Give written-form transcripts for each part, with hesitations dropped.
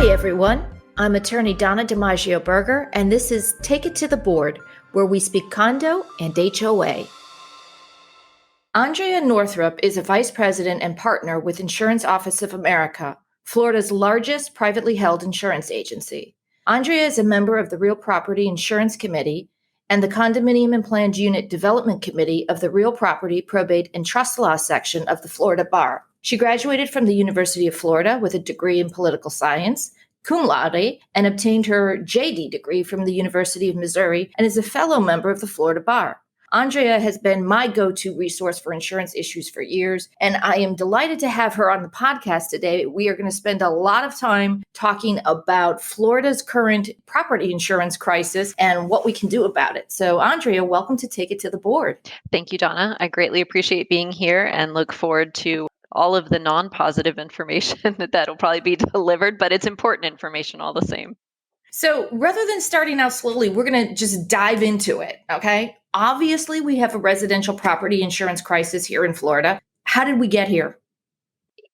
Hi, everyone. I'm attorney Donna DiMaggio Berger, and this is Take It to the Board, where we speak condo and HOA. Andrea Northrup is a vice president and partner with Insurance Office of America, Florida's largest privately held insurance agency. Andrea is a member of the Real Property Insurance Committee and the Condominium and Planned Unit Development Committee of the Real Property, Probate, and Trust Law section of the Florida Bar. She graduated from the University of Florida with a degree in political science, cum laude, and obtained her JD degree from the University of Missouri and is a fellow member of the Florida Bar. Andrea has been my go-to resource for insurance issues for years, and I am delighted to have her on the podcast today. We are going to spend a lot of time talking about Florida's current property insurance crisis and what we can do about it. So, Andrea, welcome to Take It to the Board. Thank you, Donna. I greatly appreciate being here and look forward to all of the non-positive information that'll probably be delivered, but it's important information all the same. So rather than starting out slowly, we're going to just dive into it, okay? Obviously, we have a residential property insurance crisis here in Florida. How did we get here?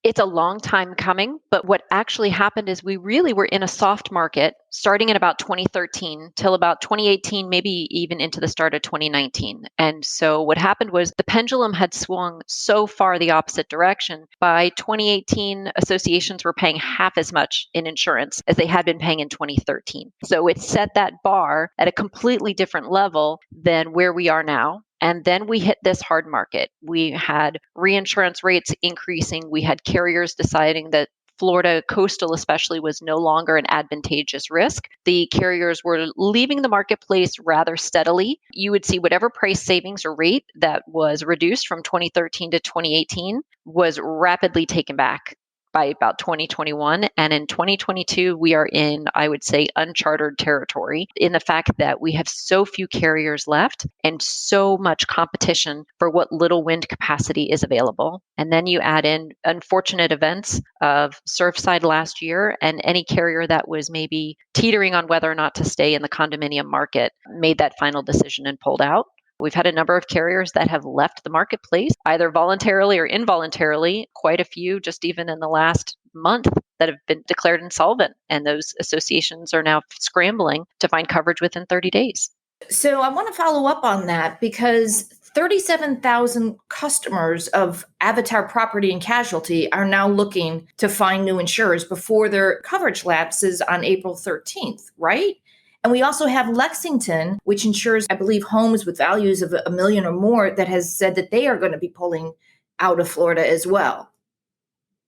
It's a long time coming, but what actually happened is we really were in a soft market starting in about 2013 till about 2018, maybe even into the start of 2019. And so what happened was the pendulum had swung so far the opposite direction. By 2018, associations were paying half as much in insurance as they had been paying in 2013. So it set that bar at a completely different level than where we are now. And then we hit this hard market. We had reinsurance rates increasing. We had carriers deciding that Florida coastal especially was no longer an advantageous risk. The carriers were leaving the marketplace rather steadily. You would see whatever price savings or rate that was reduced from 2013 to 2018 was rapidly taken back by about 2021. And in 2022, we are in, I would say, uncharted territory in the fact that we have so few carriers left and so much competition for what little wind capacity is available. And then you add in unfortunate events of Surfside last year, and any carrier that was maybe teetering on whether or not to stay in the condominium market made that final decision and pulled out. We've had a number of carriers that have left the marketplace, either voluntarily or involuntarily, quite a few just even in the last month that have been declared insolvent. And those associations are now scrambling to find coverage within 30 days. So I want to follow up on that because 37,000 customers of Avatar Property and Casualty are now looking to find new insurers before their coverage lapses on April 13th, right? And we also have Lexington, which insures, I believe, homes with values of $1 million or more, that has said that they are going to be pulling out of Florida as well.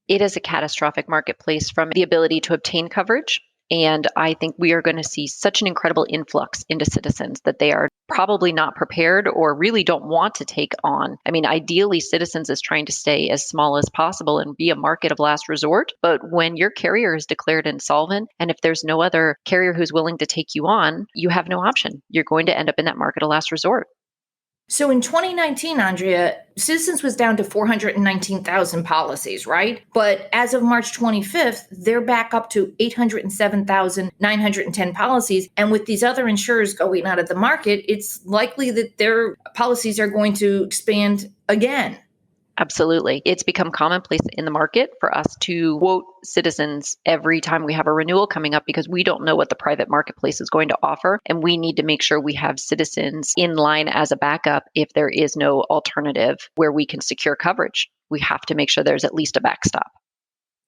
It is a catastrophic marketplace from the ability to obtain coverage. And I think we are going to see such an incredible influx into citizens that they are probably not prepared or really don't want to take on. I mean, ideally, Citizens is trying to stay as small as possible and be a market of last resort. But when your carrier is declared insolvent, and if there's no other carrier who's willing to take you on, you have no option. You're going to end up in that market of last resort. So in 2019, Andrea, Citizens was down to 419,000 policies, right? But as of March 25th, they're back up to 807,910 policies. And with these other insurers going out of the market, it's likely that their policies are going to expand again. Absolutely. It's become commonplace in the market for us to quote Citizens every time we have a renewal coming up because we don't know what the private marketplace is going to offer. And we need to make sure we have Citizens in line as a backup if there is no alternative where we can secure coverage. We have to make sure there's at least a backstop.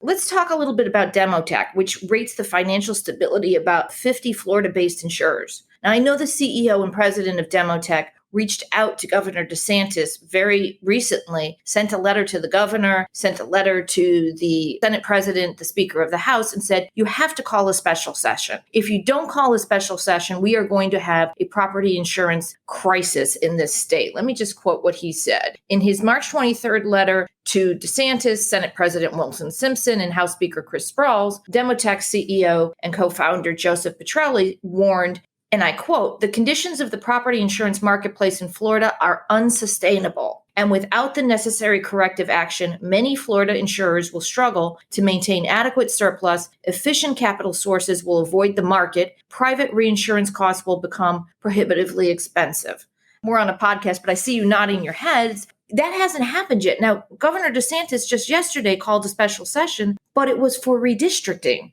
Let's talk a little bit about Demotech, which rates the financial stability of about 50 Florida-based insurers. Now, I know the CEO and president of Demotech reached out to Governor DeSantis very recently, sent a letter to the governor, sent a letter to the Senate president, the Speaker of the House, and said, you have to call a special session. If you don't call a special session, we are going to have a property insurance crisis in this state. Let me just quote what he said. In his March 23rd letter to DeSantis, Senate President Wilson Simpson, and House Speaker Chris Sprowls, Demotech CEO and co-founder Joseph Petrelli warned, and I quote, the conditions of the property insurance marketplace in Florida are unsustainable. And without the necessary corrective action, many Florida insurers will struggle to maintain adequate surplus, efficient capital sources will avoid the market, private reinsurance costs will become prohibitively expensive. We're on a podcast, but I see you nodding your heads. That hasn't happened yet. Now, Governor DeSantis just yesterday called a special session, but it was for redistricting.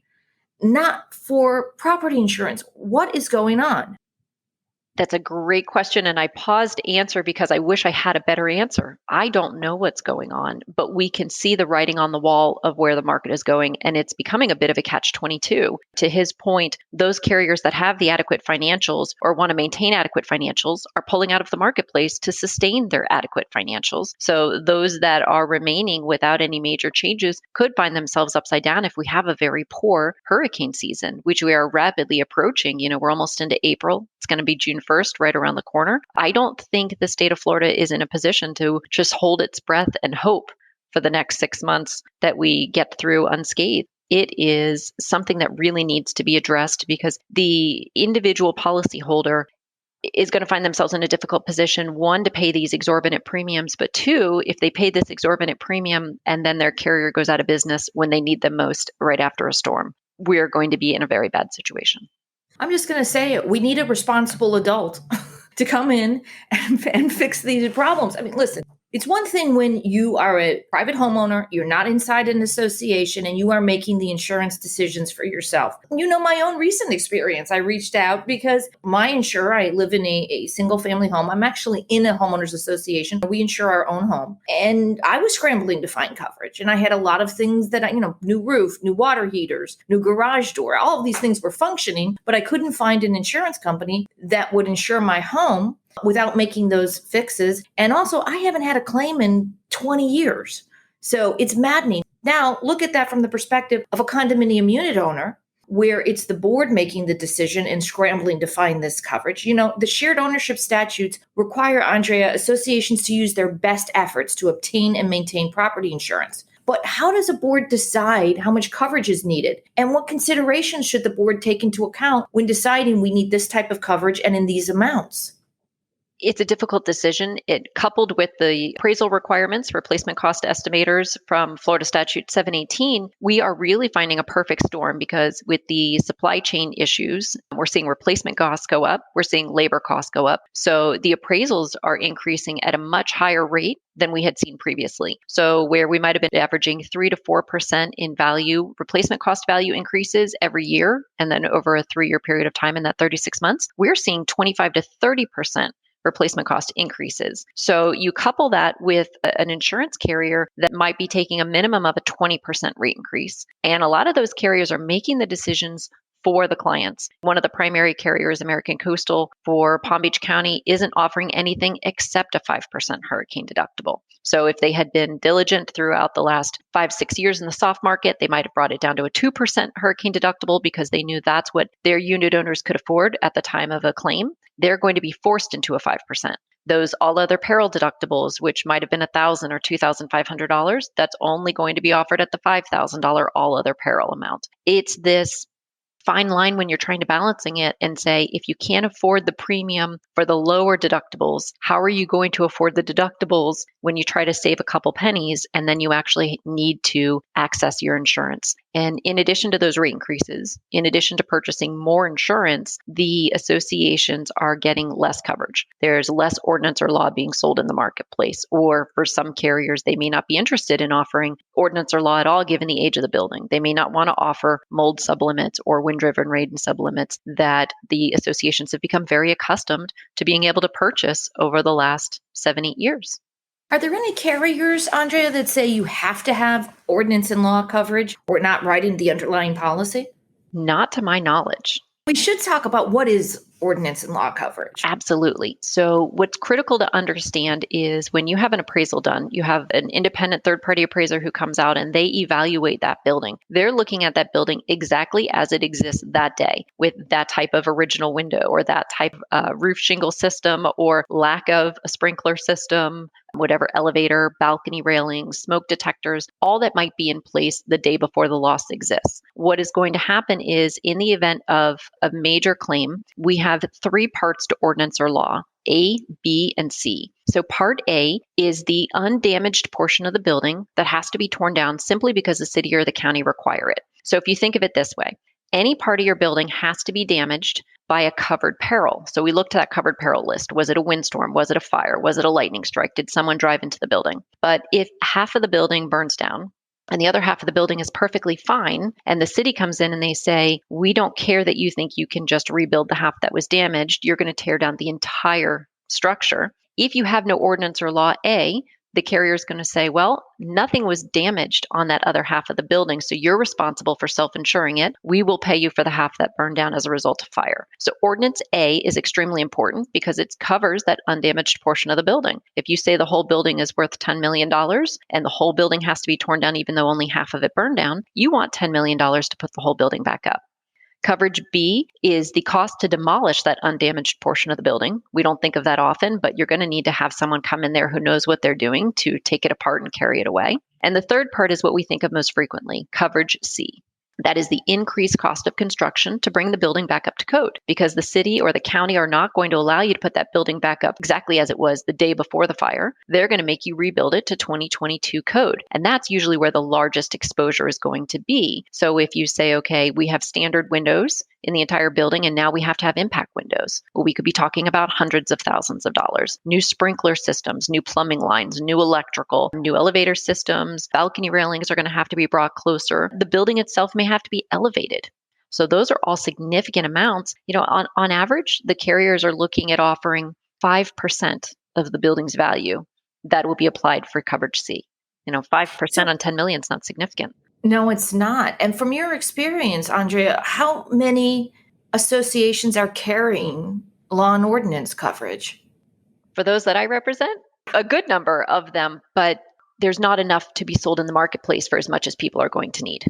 not for property insurance. What is going on? That's a great question. And I paused to answer because I wish I had a better answer. I don't know what's going on, but we can see the writing on the wall of where the market is going. And it's becoming a bit of a catch-22. To his point, those carriers that have the adequate financials or want to maintain adequate financials are pulling out of the marketplace to sustain their adequate financials. So those that are remaining without any major changes could find themselves upside down if we have a very poor hurricane season, which we are rapidly approaching. We're almost into April. It's going to be June 1st, right around the corner. I don't think the state of Florida is in a position to just hold its breath and hope for the next 6 months that we get through unscathed. It is something that really needs to be addressed because the individual policyholder is going to find themselves in a difficult position, one, to pay these exorbitant premiums, but two, if they pay this exorbitant premium and then their carrier goes out of business when they need them most right after a storm, we're going to be in a very bad situation. I'm just going to say it. We need a responsible adult to come in and fix these problems. I mean, listen, it's one thing when you are a private homeowner, you're not inside an association, and you are making the insurance decisions for yourself. My own recent experience. I reached out because my insurer, I live in a single family home. I'm actually in a homeowners association. We insure our own home. And I was scrambling to find coverage. And I had a lot of things that new roof, new water heaters, new garage door, all of these things were functioning, but I couldn't find an insurance company that would insure my home without making those fixes. And also, I haven't had a claim in 20 years. So it's maddening. Now, look at that from the perspective of a condominium unit owner, where it's the board making the decision and scrambling to find this coverage. The shared ownership statutes require, Andrea, associations to use their best efforts to obtain and maintain property insurance. But how does a board decide how much coverage is needed? And what considerations should the board take into account when deciding we need this type of coverage and in these amounts? It's a difficult decision. It coupled with the appraisal requirements, replacement cost estimators from Florida Statute 718, we are really finding a perfect storm because with the supply chain issues, we're seeing replacement costs go up, we're seeing labor costs go up. So the appraisals are increasing at a much higher rate than we had seen previously. So where we might have been averaging 3 to 4% in value, replacement cost value increases every year, and then over a 3-year period of time in that 36 months, we're seeing 25 to 30% replacement cost increases. So you couple that with an insurance carrier that might be taking a minimum of a 20% rate increase. And a lot of those carriers are making the decisions for the clients. One of the primary carriers, American Coastal for Palm Beach County, isn't offering anything except a 5% hurricane deductible. So if they had been diligent throughout the last 5-6 years in the soft market, they might have brought it down to a 2% hurricane deductible because they knew that's what their unit owners could afford at the time of a claim. They're going to be forced into a 5%. Those all other peril deductibles, which might have been $1,000 or $2,500, that's only going to be offered at the $5,000 all other peril amount. It's this fine line when you're trying to balancing it and say, if you can't afford the premium for the lower deductibles, how are you going to afford the deductibles when you try to save a couple pennies and then you actually need to access your insurance? And in addition to those rate increases, in addition to purchasing more insurance, the associations are getting less coverage. There's less ordinance or law being sold in the marketplace. Or for some carriers, they may not be interested in offering ordinance or law at all given the age of the building. They may not want to offer mold sublimits or wind-driven rain sublimits that the associations have become very accustomed to being able to purchase over the last 7-8 years. Are there any carriers, Andrea, that say you have to have ordinance and law coverage or not writing the underlying policy? Not to my knowledge. We should talk about what is ordinance and law coverage. Absolutely. So what's critical to understand is when you have an appraisal done, you have an independent third-party appraiser who comes out and they evaluate that building. They're looking at that building exactly as it exists that day with that type of original window or that type of roof shingle system or lack of a sprinkler system, whatever elevator, balcony railings, smoke detectors, all that might be in place the day before the loss exists. What is going to happen is in the event of a major claim, we have 3 parts to ordinance or law: A, B, and C. So part A is the undamaged portion of the building that has to be torn down simply because the city or the county require it. So if you think of it this way, any part of your building has to be damaged by a covered peril. So we looked at that covered peril list. Was it a windstorm? Was it a fire? Was it a lightning strike? Did someone drive into the building? But if half of the building burns down, and the other half of the building is perfectly fine, and the city comes in and they say, we don't care that you think you can just rebuild the half that was damaged, you're going to tear down the entire structure. If you have no ordinance or law A, the carrier is going to say, well, nothing was damaged on that other half of the building, so you're responsible for self-insuring it. We will pay you for the half that burned down as a result of fire. So Ordinance A is extremely important because it covers that undamaged portion of the building. If you say the whole building is worth $10 million and the whole building has to be torn down even though only half of it burned down, you want $10 million to put the whole building back up. Coverage B is the cost to demolish that undamaged portion of the building. We don't think of that often, but you're going to need to have someone come in there who knows what they're doing to take it apart and carry it away. And the third part is what we think of most frequently, coverage C. That is the increased cost of construction to bring the building back up to code, because the city or the county are not going to allow you to put that building back up exactly as it was the day before the fire. They're going to make you rebuild it to 2022 code. And that's usually where the largest exposure is going to be. So if you say, okay, we have standard windows in the entire building, and now we have to have impact windows. Well, we could be talking about hundreds of thousands of dollars. New sprinkler systems, new plumbing lines, new electrical, new elevator systems, balcony railings are going to have to be brought closer. The building itself may have to be elevated. So those are all significant amounts. On average, the carriers are looking at offering 5% of the building's value that will be applied for coverage C. 5% on 10 million is not significant. No, it's not. And from your experience, Andrea, how many associations are carrying law and ordinance coverage? For those that I represent, a good number of them, but there's not enough to be sold in the marketplace for as much as people are going to need.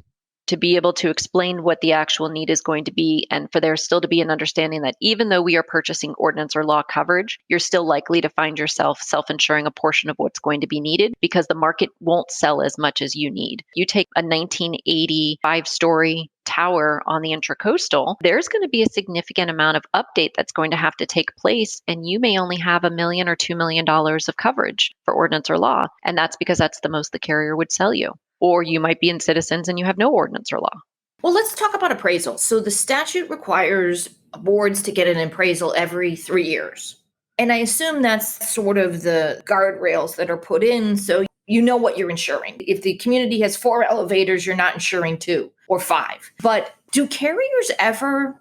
To be able to explain what the actual need is going to be, and for there still to be an understanding that even though we are purchasing ordinance or law coverage, you're still likely to find yourself self-insuring a portion of what's going to be needed because the market won't sell as much as you need. You take a 1980 5-story tower on the Intracoastal, there's going to be a significant amount of update that's going to have to take place, and you may only have $1 million or $2 million of coverage for ordinance or law, and that's because that's the most the carrier would sell you. Or you might be in Citizens and you have no ordinance or law. Well, let's talk about appraisal. So the statute requires boards to get an appraisal every 3 years. And I assume that's sort of the guardrails that are put in so you know what you're insuring. If the community has 4 elevators, you're not insuring 2 or 5. But do carriers ever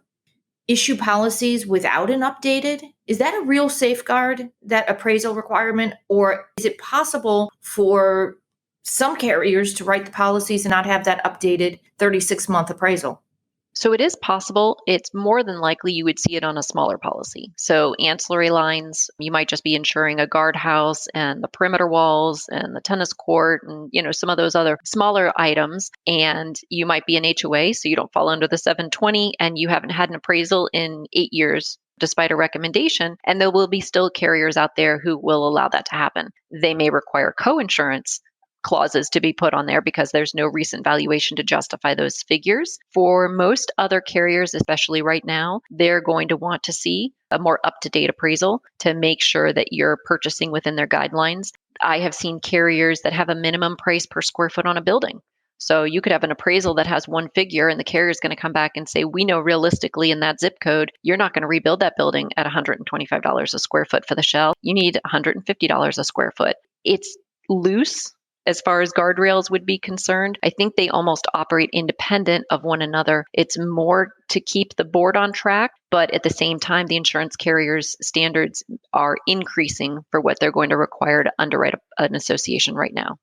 issue policies without an updated? Is that a real safeguard, that appraisal requirement? Or is it possible for some carriers to write the policies and not have that updated 36-month appraisal? So it is possible. It's more than likely you would see it on a smaller policy. So ancillary lines, you might just be insuring a guardhouse and the perimeter walls and the tennis court and some of those other smaller items. And you might be an HOA, so you don't fall under the 720 and you haven't had an appraisal in 8 years despite a recommendation. And there will be still carriers out there who will allow that to happen. They may require co-insurance clauses to be put on there because there's no recent valuation to justify those figures. For most other carriers, especially right now, they're going to want to see a more up-to-date appraisal to make sure that you're purchasing within their guidelines. I have seen carriers that have a minimum price per square foot on a building. So you could have an appraisal that has one figure and the carrier is going to come back and say, we know realistically in that zip code, you're not going to rebuild that building at $125 a square foot for the shell. You need $150 a square foot. It's loose as far as guardrails would be concerned. I think they almost operate independent of one another. It's more to keep the board on track, but at the same time, the insurance carriers' standards are increasing for what they're going to require to underwrite an association right now.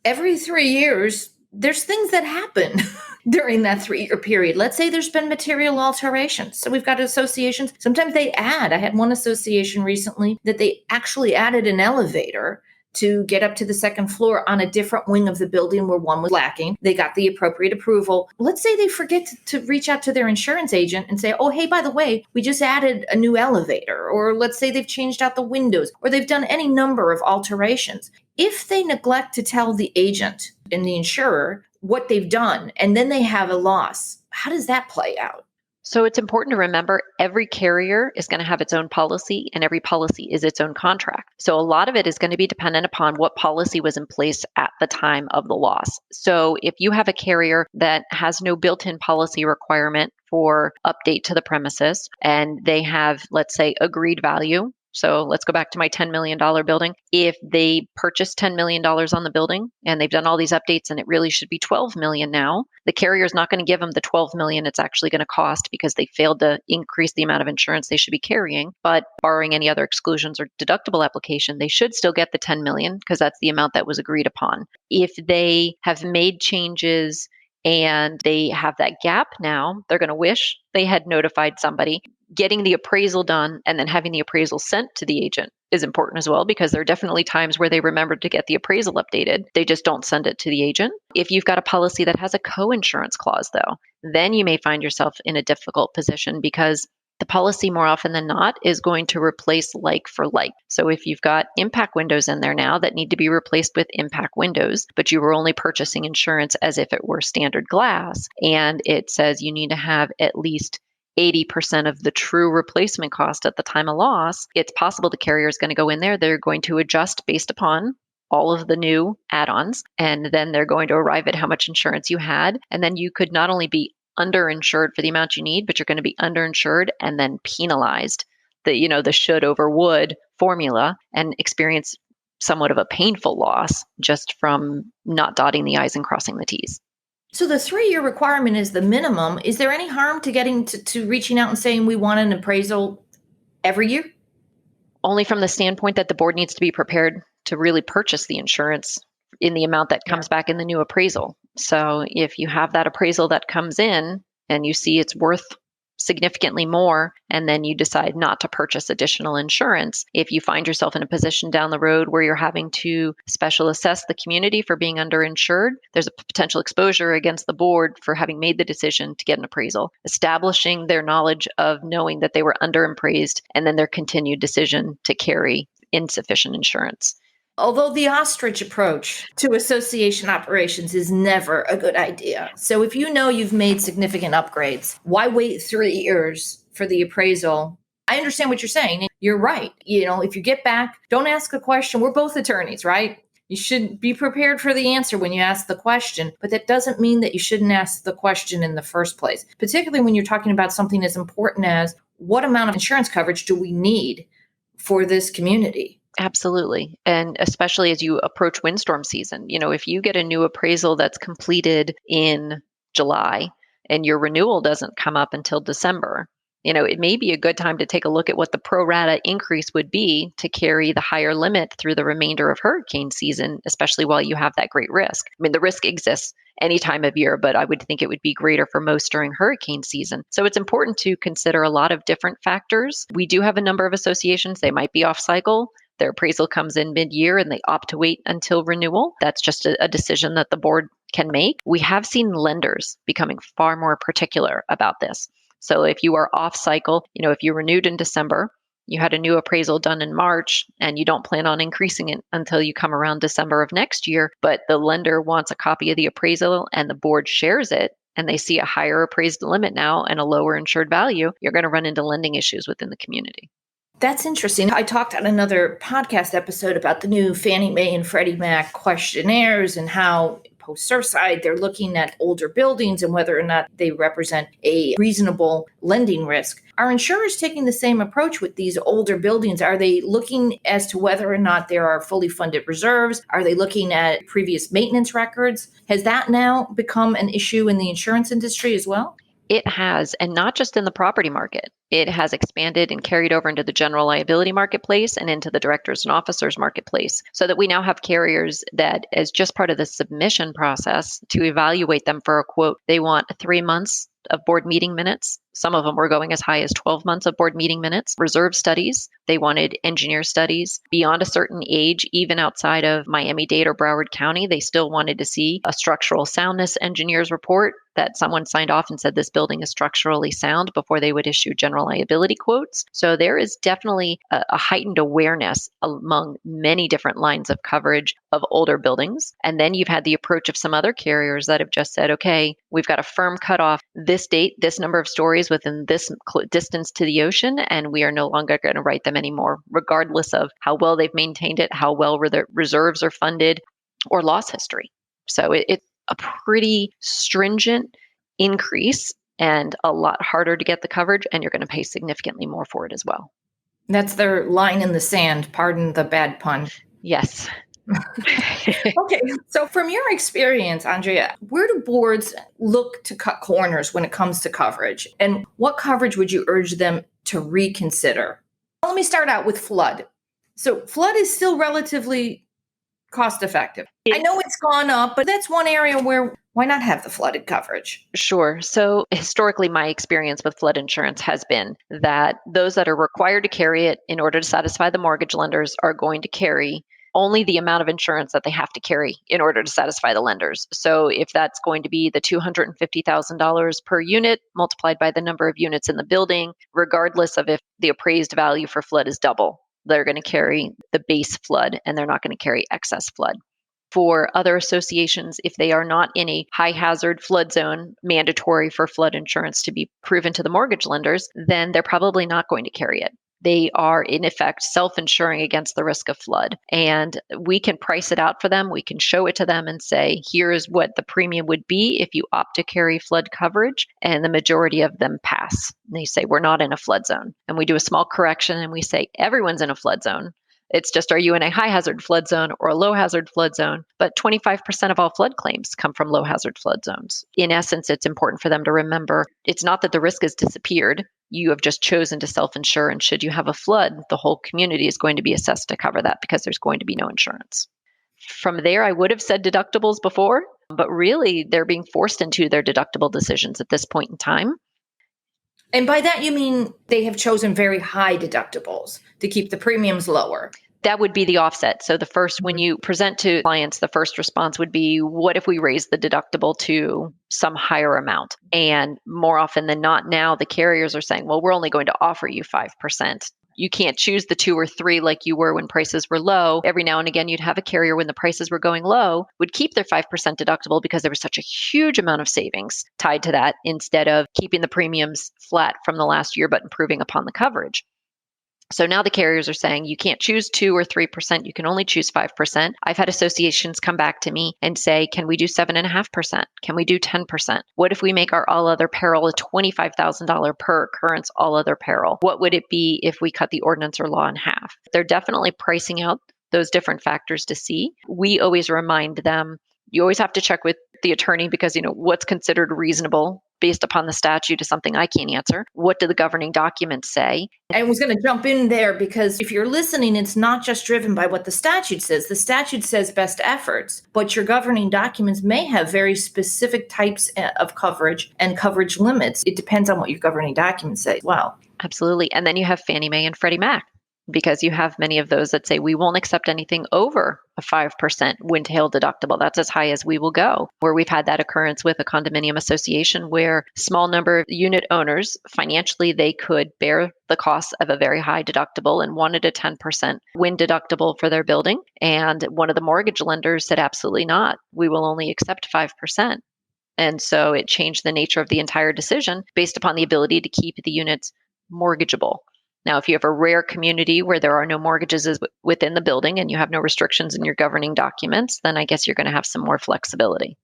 Every 3 years, there's things that happen during that 3-year period. Let's say there's been material alterations. So we've got associations. Sometimes they add. I had one association recently that they actually added an elevator to get up to the second floor on a different wing of the building where one was lacking. They got the appropriate approval. Let's say they forget to reach out to their insurance agent and say, oh, hey, by the way, we just added a new elevator. Or let's say they've changed out the windows or they've done any number of alterations. If they neglect to tell the agent and the insurer what they've done and then they have a loss, how does that play out? So it's important to remember every carrier is going to have its own policy and every policy is its own contract. So a lot of it is going to be dependent upon what policy was in place at the time of the loss. So if you have a carrier that has no built-in policy requirement for update to the premises and they have, let's say, agreed value, So let's go back to my $10 million building. If they purchased $10 million on the building and they've done all these updates and it really should be 12 million now, the carrier is not going to give them the 12 million it's actually going to cost because they failed to increase the amount of insurance they should be carrying. But barring any other exclusions or deductible application, they should still get the 10 million because that's the amount that was agreed upon. If they have made changes and they have that gap now, they're going to wish they had notified somebody. Getting the appraisal done and then having the appraisal sent to the agent is important as well, because there are definitely times where they remembered to get the appraisal updated. They just don't send it to the agent. If you've got a policy that has a co-insurance clause, though, then you may find yourself in a difficult position because the policy more often than not is going to replace like for like. So if you've got impact windows in there now that need to be replaced with impact windows, but you were only purchasing insurance as if it were standard glass, and it says you need to have at least 80% of the true replacement cost at the time of loss, it's possible the carrier is going to go in there. They're going to adjust based upon all of the new add-ons, and then they're going to arrive at how much insurance you had. And then you could not only be underinsured for the amount you need, but you're going to be underinsured and then penalized, the should over would formula, and experience somewhat of a painful loss just from not dotting the I's and crossing the T's. So the 3-year requirement is the minimum. Is there any harm to getting to reaching out and saying we want an appraisal every year? Only from the standpoint that the board needs to be prepared to really purchase the insurance in the amount that comes back in the new appraisal. So if you have that appraisal that comes in and you see it's worth significantly more, and then you decide not to purchase additional insurance, if you find yourself in a position down the road where you're having to special assess the community for being underinsured, there's a potential exposure against the board for having made the decision to get an appraisal, establishing their knowledge of knowing that they were underappraised, and then their continued decision to carry insufficient insurance. Although the ostrich approach to association operations is never a good idea. So if you know you've made significant upgrades, why wait 3 years for the appraisal? I understand what you're saying. You're right. If you get back, don't ask a question. We're both attorneys, right? You should be prepared for the answer when you ask the question, but that doesn't mean that you shouldn't ask the question in the first place, particularly when you're talking about something as important as what amount of insurance coverage do we need for this community? Absolutely. And especially as you approach windstorm season, if you get a new appraisal that's completed in July and your renewal doesn't come up until December, it may be a good time to take a look at what the pro rata increase would be to carry the higher limit through the remainder of hurricane season, especially while you have that great risk. I mean, the risk exists any time of year, but I would think it would be greater for most during hurricane season. So it's important to consider a lot of different factors. We do have a number of associations. They might be off cycle. Their appraisal comes in mid-year and they opt to wait until renewal. That's just a decision that the board can make. We have seen lenders becoming far more particular about this. So if you are off cycle, if you renewed in December, you had a new appraisal done in March and you don't plan on increasing it until you come around December of next year, but the lender wants a copy of the appraisal and the board shares it, and they see a higher appraised limit now and a lower insured value, you're going to run into lending issues within the community. That's interesting. I talked on another podcast episode about the new Fannie Mae and Freddie Mac questionnaires and how post-Surfside they're looking at older buildings and whether or not they represent a reasonable lending risk. Are insurers taking the same approach with these older buildings? Are they looking as to whether or not there are fully funded reserves? Are they looking at previous maintenance records? Has that now become an issue in the insurance industry as well? It has, and not just in the property market. It has expanded and carried over into the general liability marketplace and into the directors and officers marketplace, so that we now have carriers that, as just part of the submission process to evaluate them for a quote, they want 3 months of board meeting minutes. Some of them were going as high as 12 months of board meeting minutes, reserve studies. They wanted engineer studies beyond a certain age, even outside of Miami-Dade or Broward County. They still wanted to see a structural soundness engineer's report that someone signed off and said this building is structurally sound before they would issue general liability quotes. So there is definitely a heightened awareness among many different lines of coverage of older buildings. And then you've had the approach of some other carriers that have just said, okay, we've got a firm cutoff this date, this number of stories within this distance to the ocean, and we are no longer going to write them anymore, regardless of how well they've maintained it, how well their reserves are funded, or loss history. So it's a pretty stringent increase and a lot harder to get the coverage, and you're going to pay significantly more for it as well. That's their line in the sand. Pardon the bad pun. Yes. Okay, so from your experience, Andrea, where do boards look to cut corners when it comes to coverage? And what coverage would you urge them to reconsider? Let me start out with flood. So, flood is still relatively cost effective. I know it's gone up, but that's one area where why not have the flooded coverage? Sure. So historically, my experience with flood insurance has been that those that are required to carry it in order to satisfy the mortgage lenders are going to carry only the amount of insurance that they have to carry in order to satisfy the lenders. So if that's going to be the $250,000 per unit multiplied by the number of units in the building, regardless of if the appraised value for flood is double, they're going to carry the base flood and they're not going to carry excess flood. For other associations, if they are not in a high hazard flood zone, mandatory for flood insurance to be proven to the mortgage lenders, then they're probably not going to carry it. They are, in effect, self insuring against the risk of flood. And we can price it out for them. We can show it to them and say, here is what the premium would be if you opt to carry flood coverage. And the majority of them pass. And they say, we're not in a flood zone. And we do a small correction and we say, everyone's in a flood zone. It's just, are you in a high hazard flood zone or a low hazard flood zone? But 25% of all flood claims come from low hazard flood zones. In essence, it's important for them to remember it's not that the risk has disappeared. You have just chosen to self insure. And should you have a flood, the whole community is going to be assessed to cover that because there's going to be no insurance. From there, I would have said deductibles before, but really they're being forced into their deductible decisions at this point in time. And by that, you mean they have chosen very high deductibles to keep the premiums lower. That would be the offset. So the first, when you present to clients, the first response would be, what if we raise the deductible to some higher amount? And more often than not, now the carriers are saying, well, we're only going to offer you 5%. You can't choose the 2 or 3 like you were when prices were low. Every now and again, you'd have a carrier when the prices were going low would keep their 5% deductible because there was such a huge amount of savings tied to that instead of keeping the premiums flat from the last year, but improving upon the coverage. So now the carriers are saying you can't choose 2 or 3%. You can only choose 5%. I've had associations come back to me and say, can we do 7.5%? Can we do 10%? What if we make our all other peril a $25,000 per occurrence all other peril? What would it be if we cut the ordinance or law in half? They're definitely pricing out those different factors to see. We always remind them, you always have to check with the attorney because, what's considered reasonable based upon the statute is something I can't answer. What do the governing documents say? I was going to jump in there because if you're listening, it's not just driven by what the statute says. The statute says best efforts, but your governing documents may have very specific types of coverage and coverage limits. It depends on what your governing documents say as well. Absolutely. And then you have Fannie Mae and Freddie Mac, because you have many of those that say we won't accept anything over a 5% wind hail deductible. That's as high as we will go. Where we've had that occurrence with a condominium association where small number of unit owners, financially, they could bear the cost of a very high deductible and wanted a 10% wind deductible for their building. And one of the mortgage lenders said, absolutely not. We will only accept 5%. And so it changed the nature of the entire decision based upon the ability to keep the units mortgageable. Now, if you have a rare community where there are no mortgages within the building and you have no restrictions in your governing documents, then I guess you're going to have some more flexibility.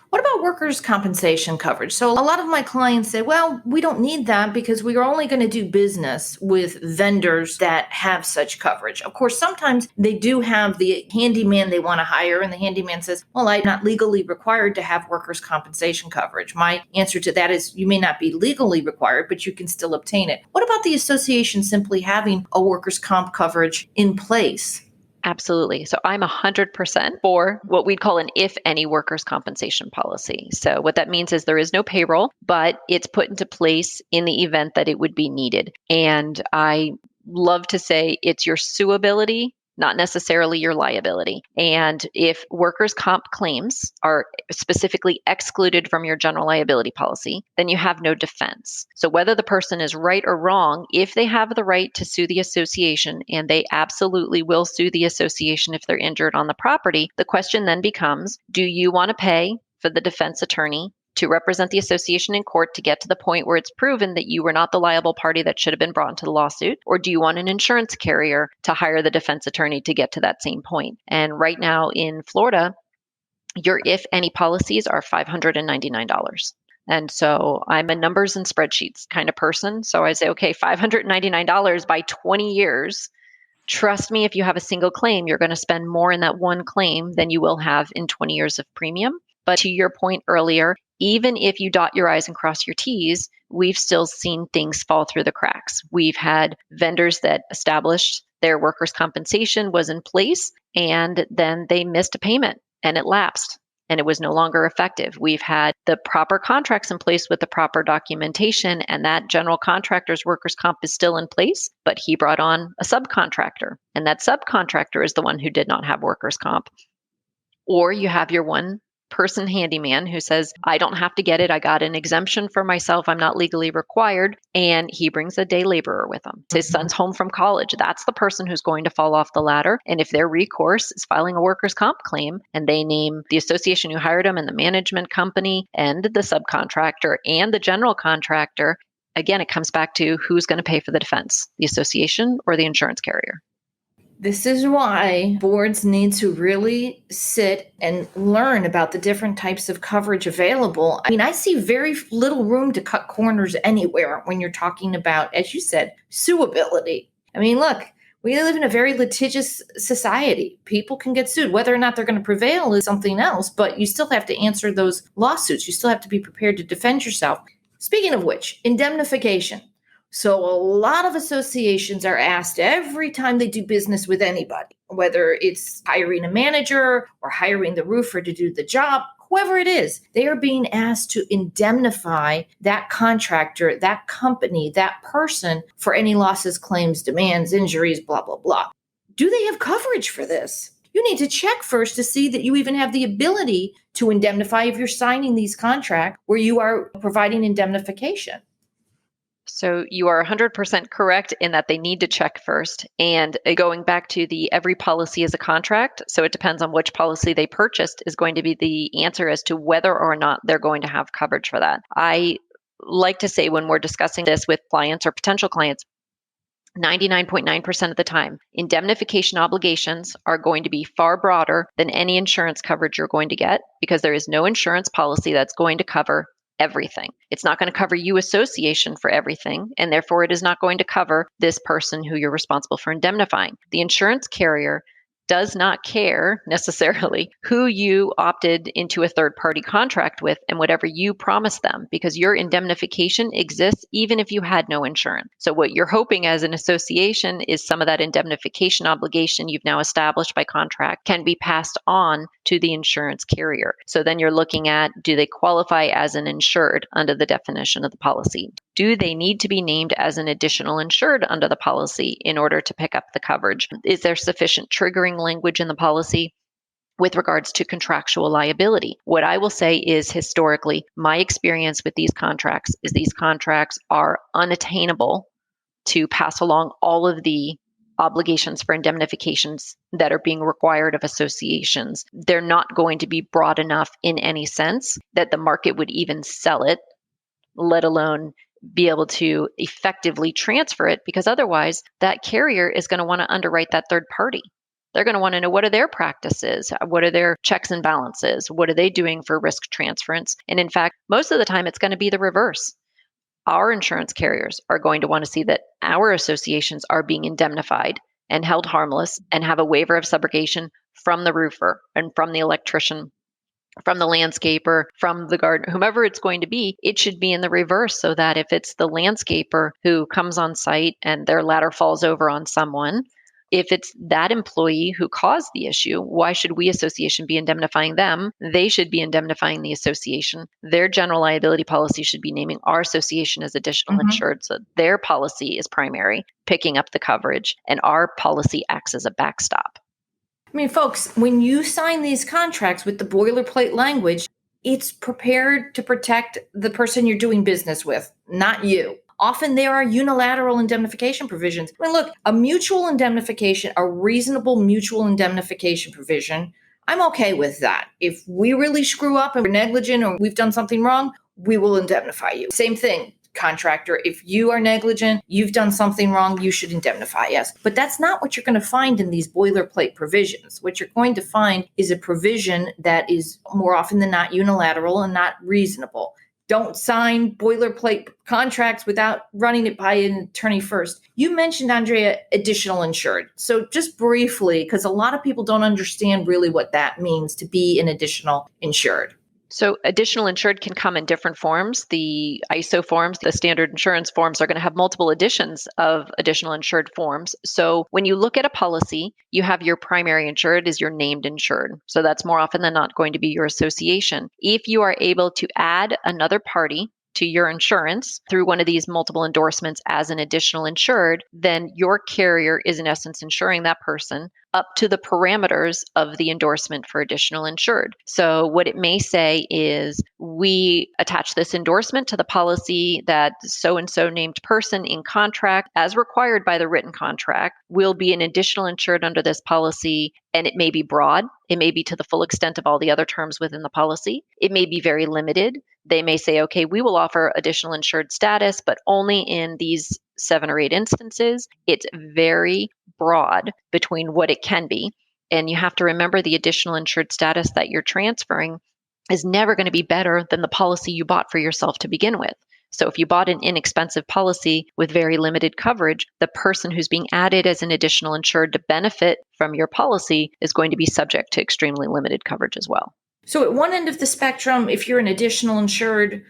What about workers' compensation coverage? So a lot of my clients say, well, we don't need that because we are only going to do business with vendors that have such coverage. Of course, sometimes they do have the handyman they want to hire, and the handyman says, well, I'm not legally required to have workers' compensation coverage. My answer to that is you may not be legally required, but you can still obtain it. What about the association simply having a workers' comp coverage in place? Absolutely. So I'm 100% for what we'd call an if any workers' compensation policy. So what that means is there is no payroll, but it's put into place in the event that it would be needed. And I love to say it's your suability, not necessarily your liability. And if workers' comp claims are specifically excluded from your general liability policy, then you have no defense. So whether the person is right or wrong, if they have the right to sue the association, and they absolutely will sue the association if they're injured on the property, the question then becomes, do you want to pay for the defense attorney to represent the association in court to get to the point where it's proven that you were not the liable party that should have been brought into the lawsuit? Or do you want an insurance carrier to hire the defense attorney to get to that same point? And right now in Florida, your if any policies are $599. And so I'm a numbers and spreadsheets kind of person. So I say, okay, $599 by 20 years. Trust me, if you have a single claim, you're going to spend more in that one claim than you will have in 20 years of premium. But to your point earlier, even if you dot your I's and cross your T's, we've still seen things fall through the cracks. We've had vendors that established their workers' compensation was in place, and then they missed a payment and it lapsed and it was no longer effective. We've had the proper contracts in place with the proper documentation, and that general contractor's workers' comp is still in place, but he brought on a subcontractor, and that subcontractor is the one who did not have workers' comp. Or you have your one person handyman who says, I don't have to get it. I got an exemption for myself. I'm not legally required. And he brings a day laborer with him. His son's home from college. That's the person who's going to fall off the ladder. And if their recourse is filing a workers' comp claim and they name the association who hired him and the management company and the subcontractor and the general contractor, again, it comes back to who's going to pay for the defense, the association or the insurance carrier. This is why boards need to really sit and learn about the different types of coverage available. I mean, I see very little room to cut corners anywhere when you're talking about, as you said, suability. I mean, look, we live in a very litigious society. People can get sued. Whether or not they're going to prevail is something else, but you still have to answer those lawsuits. You still have to be prepared to defend yourself. Speaking of which, indemnification. So a lot of associations are asked every time they do business with anybody, whether it's hiring a manager or hiring the roofer to do the job, whoever it is, they are being asked to indemnify that contractor, that company, that person for any losses, claims, demands, injuries, blah, blah, blah. Do they have coverage for this? You need to check first to see that you even have the ability to indemnify if you're signing these contracts where you are providing indemnification. So you are 100% correct in that they need to check first. And going back to the every policy is a contract, so it depends on which policy they purchased is going to be the answer as to whether or not they're going to have coverage for that. I like to say when we're discussing this with clients or potential clients, 99.9% of the time, indemnification obligations are going to be far broader than any insurance coverage you're going to get because there is no insurance policy that's going to cover everything. It's not going to cover you association for everything, and therefore it is not going to cover this person who you're responsible for indemnifying. The insurance carrier does not care necessarily who you opted into a third-party contract with and whatever you promised them, because your indemnification exists even if you had no insurance. So what you're hoping as an association is some of that indemnification obligation you've now established by contract can be passed on to the insurance carrier. So then you're looking at, do they qualify as an insured under the definition of the policy? Do they need to be named as an additional insured under the policy in order to pick up the coverage? Is there sufficient triggering language in the policy with regards to contractual liability? What I will say is historically, my experience with these contracts is these contracts are unattainable to pass along all of the obligations for indemnifications that are being required of associations. They're not going to be broad enough in any sense that the market would even sell it, let alone be able to effectively transfer it, because otherwise that carrier is going to want to underwrite that third party. They're going to want to know what are their practices, what are their checks and balances, what are they doing for risk transference. And in fact, most of the time it's going to be the reverse. Our insurance carriers are going to want to see that our associations are being indemnified and held harmless and have a waiver of subrogation from the roofer and from the electrician, from the landscaper, from the gardener, whomever it's going to be. It should be in the reverse, so that if it's the landscaper who comes on site and their ladder falls over on someone, if it's that employee who caused the issue, why should we association be indemnifying them? They should be indemnifying the association. Their general liability policy should be naming our association as additional insured. So their policy is primary, picking up the coverage, and our policy acts as a backstop. I mean, folks, when you sign these contracts with the boilerplate language, it's prepared to protect the person you're doing business with, not you. Often there are unilateral indemnification provisions. I mean, look, a mutual indemnification, a reasonable mutual indemnification provision, I'm okay with that. If we really screw up and we're negligent or we've done something wrong, we will indemnify you. Same thing, contractor. If you are negligent, you've done something wrong, you should indemnify us. But that's not what you're going to find in these boilerplate provisions. What you're going to find is a provision that is more often than not unilateral and not reasonable. don't sign boilerplate contracts without running it by an attorney first. You mentioned, Andrea, additional insured. So just briefly, because a lot of people don't understand really what that means to be an additional insured. So additional insured can come in different forms. The ISO forms, the standard insurance forms, are going to have multiple editions of additional insured forms. So when you look at a policy, you have your primary insured is your named insured. So that's more often than not going to be your association. If you are able to add another party to your insurance through one of these multiple endorsements as an additional insured, then your carrier is in essence insuring that person up to the parameters of the endorsement for additional insured. So what it may say is, we attach this endorsement to the policy that so-and-so named person in contract, as required by the written contract, will be an additional insured under this policy. And it may be broad. It may be to the full extent of all the other terms within the policy. It may be very limited. They may say, okay, we will offer additional insured status, but only in these 7 or 8 instances. It's very broad between what it can be. And you have to remember the additional insured status that you're transferring is never going to be better than the policy you bought for yourself to begin with. So if you bought an inexpensive policy with very limited coverage, the person who's being added as an additional insured to benefit from your policy is going to be subject to extremely limited coverage as well. So at one end of the spectrum, if you're an additional insured,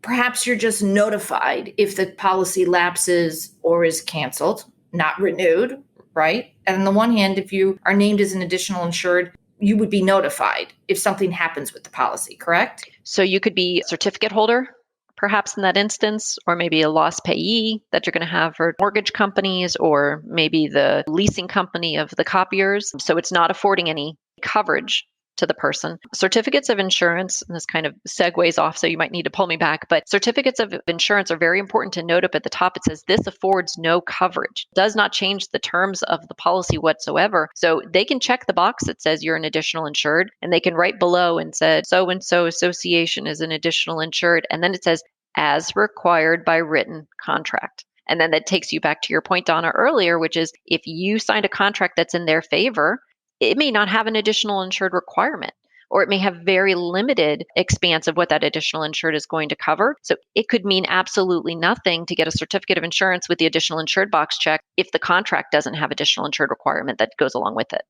perhaps you're just notified if the policy lapses or is canceled, not renewed, right? And on the one hand, if you are named as an additional insured, you would be notified if something happens with the policy, correct? So you could be a certificate holder, perhaps in that instance, or maybe a loss payee that you're going to have for mortgage companies, or maybe the leasing company of the copiers. So it's not affording any coverage to the person. Certificates of insurance, and this kind of segues off, so you might need to pull me back, but certificates of insurance are very important to note. Up at the top, it says this affords no coverage. Does not change the terms of the policy whatsoever. So they can check the box that says you're an additional insured, and they can write below and said, so-and-so association is an additional insured. And then it says, as required by written contract. And then that takes you back to your point, Donna, earlier, which is if you signed a contract that's in their favor, it may not have an additional insured requirement, or it may have very limited expanse of what that additional insured is going to cover. So it could mean absolutely nothing to get a certificate of insurance with the additional insured box check if the contract doesn't have additional insured requirement that goes along with it.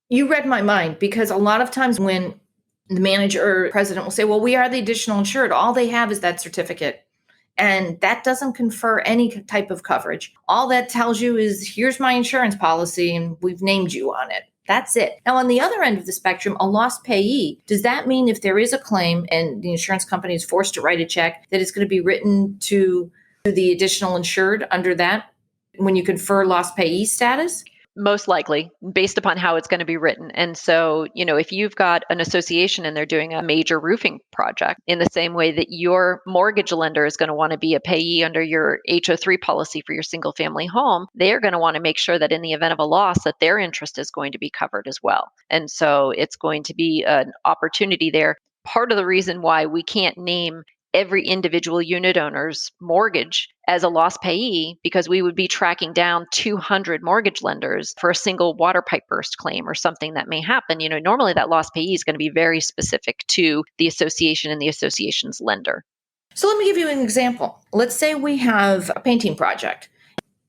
You read my mind, because a lot of times when the manager or president will say, well, we are the additional insured, all they have is that certificate. And that doesn't confer any type of coverage. All that tells you is, here's my insurance policy and we've named you on it. That's it. Now, on the other end of the spectrum, a loss payee, does that mean if there is a claim and the insurance company is forced to write a check, that it's going to be written to the additional insured under that when you confer loss payee status? Most likely, based upon how it's going to be written. And so, if you've got an association and they're doing a major roofing project, in the same way that your mortgage lender is going to want to be a payee under your HO3 policy for your single family home, they're going to want to make sure that in the event of a loss, that their interest is going to be covered as well. And so it's going to be an opportunity there. Part of the reason why we can't name every individual unit owner's mortgage as a loss payee, because we would be tracking down 200 mortgage lenders for a single water pipe burst claim or something that may happen. Normally that loss payee is going to be very specific to the association and the association's lender. So let me give you an example. Let's say we have a painting project.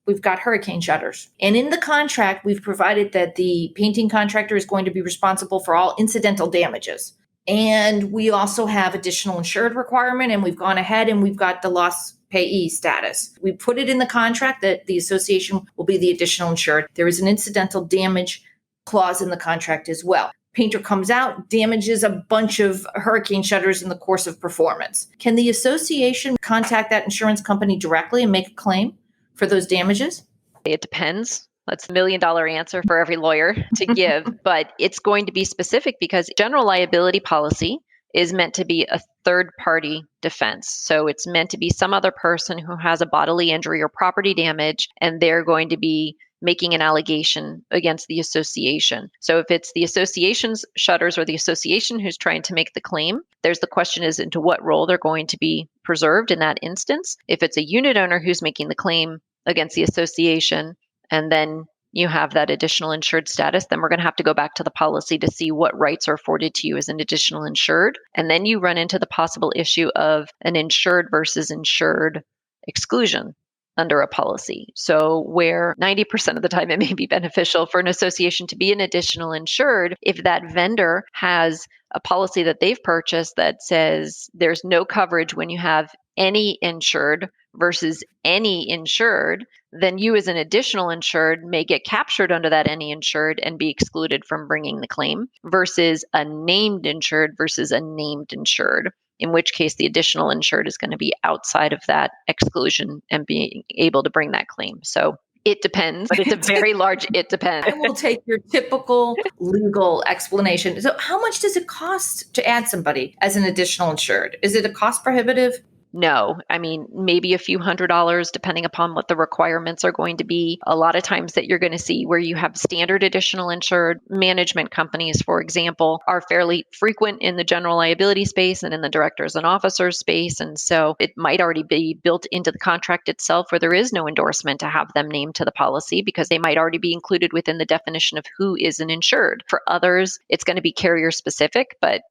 We've got hurricane shutters. And in the contract, we've provided that the painting contractor is going to be responsible for all incidental damages. And we also have additional insured requirement, and we've gone ahead and we've got the loss payee status. We put it in the contract that the association will be the additional insured. There is an incidental damage clause in the contract as well. Painter comes out, damages a bunch of hurricane shutters in the course of performance. Can the association contact that insurance company directly and make a claim for those damages? It depends. That's the $1 million answer for every lawyer to give, but it's going to be specific because general liability policy is meant to be a third-party defense. So it's meant to be some other person who has a bodily injury or property damage, and they're going to be making an allegation against the association. So if it's the association's shutters or the association who's trying to make the claim, there's the question is into what role they're going to be preserved in that instance. If it's a unit owner who's making the claim against the association, and then you have that additional insured status, then we're going to have to go back to the policy to see what rights are afforded to you as an additional insured. And then you run into the possible issue of an insured versus insured exclusion under a policy. So where 90% of the time it may be beneficial for an association to be an additional insured, if that vendor has a policy that they've purchased that says there's no coverage when you have any insured versus any insured, then you as an additional insured may get captured under that any insured and be excluded from bringing the claim versus a named insured versus a named insured, in which case the additional insured is going to be outside of that exclusion and being able to bring that claim. So it depends, but it's a very large it depends. I will take your typical legal explanation. So how much does it cost to add somebody as an additional insured? Is it a cost prohibitive? No, I mean, maybe a few $100s depending upon what the requirements are going to be. A lot of times that you're going to see where you have standard additional insured management companies, for example, are fairly frequent in the general liability space and in the directors and officers space. And so it might already be built into the contract itself where there is no endorsement to have them named to the policy because they might already be included within the definition of who is an insured. For others, it's going to be carrier specific, but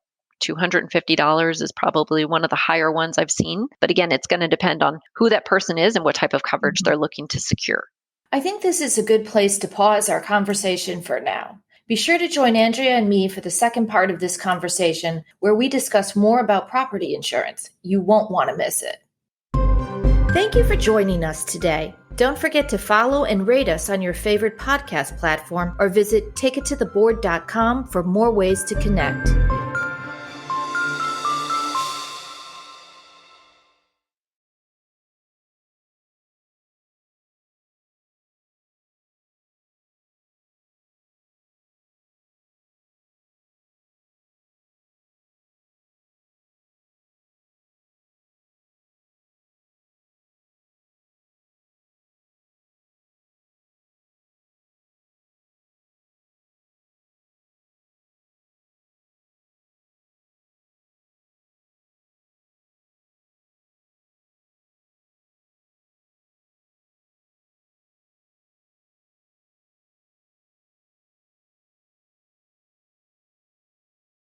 $250 is probably one of the higher ones I've seen. But again, it's going to depend on who that person is and what type of coverage they're looking to secure. I think this is a good place to pause our conversation for now. Be sure to join Andrea and me for the second part of this conversation where we discuss more about property insurance. You won't want to miss it. Thank you for joining us today. Don't forget to follow and rate us on your favorite podcast platform or visit takeittotheboard.com for more ways to connect.